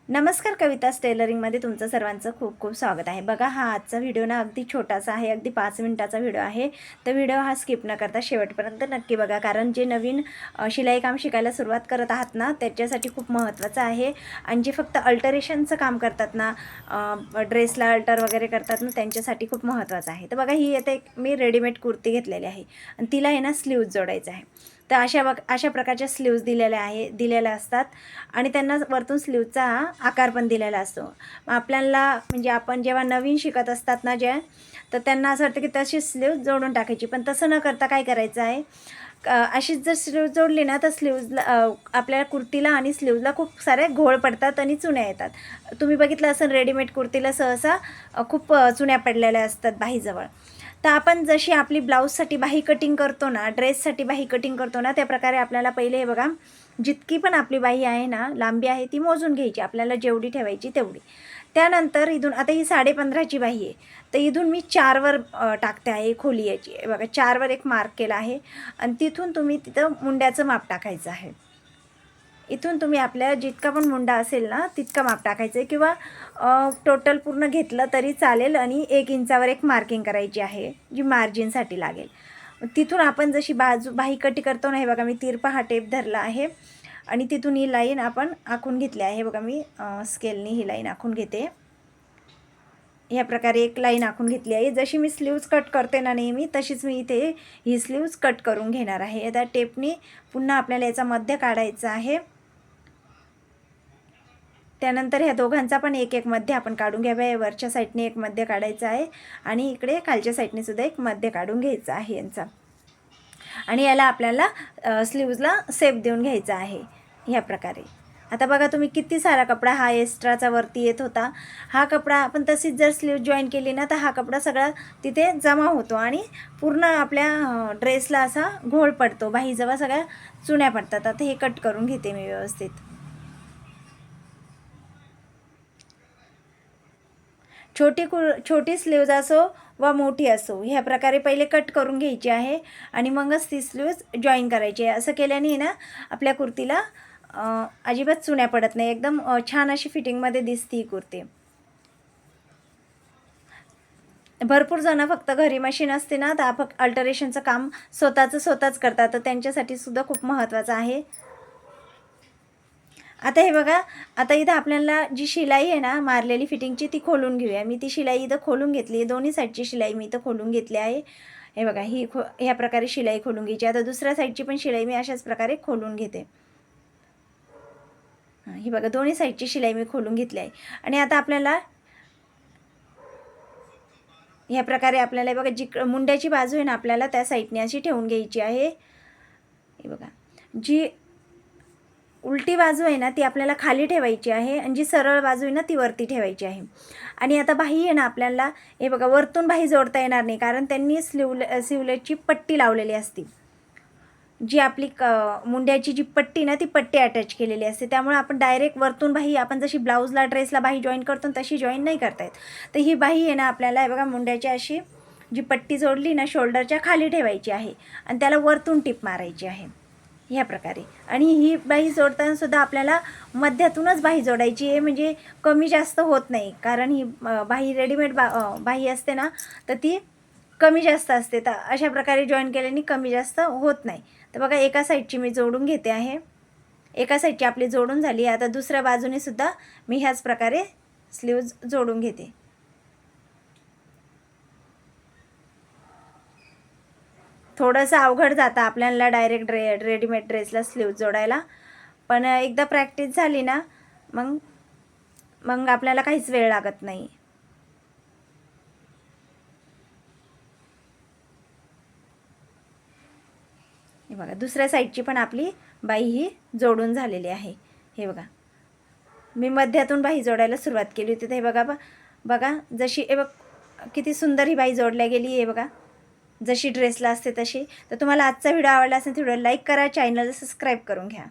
नमस्कार, कविताज टेलरिंगमध्ये तुमचं सर्वांचं खूप खूप स्वागत आहे. बघा, हा आजचा व्हिडिओ ना अगदी छोटासा आहे, अगदी 5 मिनिटाचा व्हिडिओ आहे. तर व्हिडिओ हा स्किप न करता शेवटपर्यंत नक्की बघा, कारण जे नवीन शिलाई काम शिकायला सुरुवात करत आहात ना, त्याच्यासाठी खूप महत्त्वाचं आहे. आणि जे फक्त अल्टरेशनचं काम करतात ना, ड्रेसला अल्टर वगैरे करतात ना, त्यांच्यासाठी खूप महत्त्वाचं आहे. तर बघा, ही आता एक मी रेडीमेड कुर्ती घेतलेली आहे आणि तिला आहे ना स्लीव्ज जोडायचं आहे. तर अशा प्रकारच्या स्लीव्ज दिलेल्या असतात आणि त्यांना वरतून स्लीवचा आकार पण दिलेला असतो. मग आपल्याला म्हणजे आपण जेव्हा नवीन शिकत असतात ना तर त्यांना असं वाटतं की तशी स्लीव जोडून टाकायची, पण तसं न करता काय करायचं आहे, अशीच जर स्लीव जोडली ना तर स्लीव्जला आपल्या कुर्तीला आणि स्लीव्जला खूप सारे घोळ पडतात आणि चुण्या येतात. तुम्ही बघितलं असेल रेडीमेड कुर्तीला सहसा खूप चुण्या पडलेल्या असतात बाहीजवळ. तर आपण जशी आपली ब्लाऊजसाठी बाही कटिंग करतो ना, ड्रेससाठी बाही कटिंग करतो ना, त्या प्रकारे आपल्याला पहिले हे बघा, जितकी पण आपली बाही आहे ना, लांबी आहे ती मोजून घ्यायची, आपल्याला जेवढी ठेवायची तेवढी. त्यानंतर इथून आता ही 15.5ची बाही आहे, तर इथून मी 4वर टाकते आहे खोली याची. बघा, 4वर एक मार्क केला आहे आणि तिथून तुम्ही तिथं मुंड्याचं माप टाकायचं आहे. इथून तुम्ही आपल्या जितका पण मुंडा असेल ना तितका माप टाकायचं आहे, किंवा टोटल पूर्ण घेतलं तरी चालेल. आणि 1 इंचावर एक मार्किंग करायची आहे, जी मार्जिनसाठी लागेल. तिथून आपण जशी बाही कटी करतो ना, हे बघा मी तिरपा हा टेप धरला आहे आणि तिथून ही लाईन आपण आखून घेतली आहे. बघा, मी स्केलनी ही लाईन आखून घेते. ह्या प्रकारे एक लाईन आखून घेतली आहे. जशी मी स्लीव्ज कट करते ना नेहमी, तशीच मी इथे ही स्लीव्ज कट करून घेणार आहे. आता टेपनी पुन्हा आपल्याला याचा मध्य काढायचा आहे. त्यानंतर ह्या दोघांचा पण एक मध्य आपण काढून घ्यावा. वरच्या साईडने एक मध्य काढायचा आहे आणि इकडे खालच्या साईडने सुद्धा एक मध्य काढून घ्यायचा आहे यांचा. आणि याला आपल्याला स्लीव्जला सेप देऊन घ्यायचा आहे ह्या प्रकारे. आता बघा, तुम्ही किती सारा कपडा हा एक्स्ट्राचा वरती येत होता, हा कपडा आपण तशीच जर स्लीव जॉईन केली ना, तर हा कपडा सगळा तिथे जमा होतो आणि पूर्ण आपल्या ड्रेसला असा घोळ पडतो, बाहीजवळ सगळ्या चुण्या पडतात. आता हे कट करून घेते मी व्यवस्थित. छोटी स्लीव्ज असो वा मोठी असो, ह्या प्रकारे पहिले कट करून घ्यायची आहे आणि मगच ती स्लीव्ज जॉईन करायची आहे. असं केल्याने ना आपल्या कुर्तीला अजिबात चुण्या पडत नाही, एकदम छान अशी फिटिंगमध्ये दिसते ही कुर्ती. भरपूर जण फक्त घरी मशीन असते ना, तर आपण अल्टरेशनचं काम स्वतःच करतात, तर त्यांच्यासाठी सुद्धा खूप महत्त्वाचं आहे. आता हे बघा, आता इथं आपल्याला जी शिलाई आहे ना मारलेली फिटिंगची, ती खोलून घेऊया. मी ती शिलाई इथं खोलून घेतली आहे. दोन्ही साईडची शिलाई मी इथं खोलून घेतली आहे. हे बघा, ह्या प्रकारे शिलाई खोलून घ्यायची. आता दुसऱ्या साईडची पण शिलाई मी अशाच प्रकारे खोलून घेते. ही बघा, दोन्ही साईडची शिलाई मी खोलून घेतली आहे. आणि आता आपल्याला ह्या प्रकारे आपल्याला बघा, जी मुंड्याची बाजू आहे ना, आपल्याला त्या साईडने अशी ठेवून घ्यायची आहे. हे बघा, जी उलटी बाजू आहे ना ती आपल्याला खाली ठेवायची आहे आणि जी सरळ बाजू आहे ना ती वरती ठेवायची आहे. आणि आता बाही आहे ना आपल्याला, हे बघा, वरतून बाही जोडता येणार नाही, कारण त्यांनी स्लीवलेसची पट्टी लावलेली असते. जी आपली मुंड्याची जी पट्टी ना, ती पट्टी अटॅच केलेली असते. त्यामुळे आपण डायरेक्ट वरतून बाही, आपण जशी ब्लाऊजला ड्रेसला बाही जॉईन करतो तशी जॉईन नाही करता येत. तर ही बाही आहे ना आपल्याला, हे बघा, मुंड्याची अशी जी पट्टी जोडली ना शोल्डरच्या खाली ठेवायची आहे आणि त्याला वरतून टिप मारायची आहे ह्या प्रकारे. आणि ही बाही जोडताना सुद्धा आपल्याला मध्यातूनच बाही जोडायची आहे, म्हणजे कमी जास्त होत नाही, कारण ही बाही रेडीमेड बाही असते ना, तर ती कमी जास्त असते. तर अशा प्रकारे जॉईन केल्याने कमी जास्त होत नाही. तर बघा, एका साईडची मी जोडून घेते आहे. एका साईडची आपली जोडून झाली. आता दुसऱ्या बाजूने सुद्धा मी ह्याच प्रकारे स्लीव्ज जोडून घेते. थोडंसं अवघड जातं आपल्याला डायरेक्ट रेडीमेड ड्रेसला स्लीव्ज जोडायला, पण एकदा प्रॅक्टिस झाली ना, मग मग आपल्याला काहीच वेळ लागत नाही. हे बघा, दुसऱ्या साईडची पण आपली बाही ही जोडून झालेली आहे. हे बघा, मी मध्यातून बाही जोडायला सुरुवात केली होती. तर हे बघा, बघा जशी, हे बघ, किती सुंदर ही बाही जोडल्या गेली. हे बघा, जशी ड्रेसला असते तशी. तर तुम्हाला आजचा व्हिडिओ आवडला असेल तर व्हिडिओ लाईक करा, चॅनलला सबस्क्राईब करून घ्या.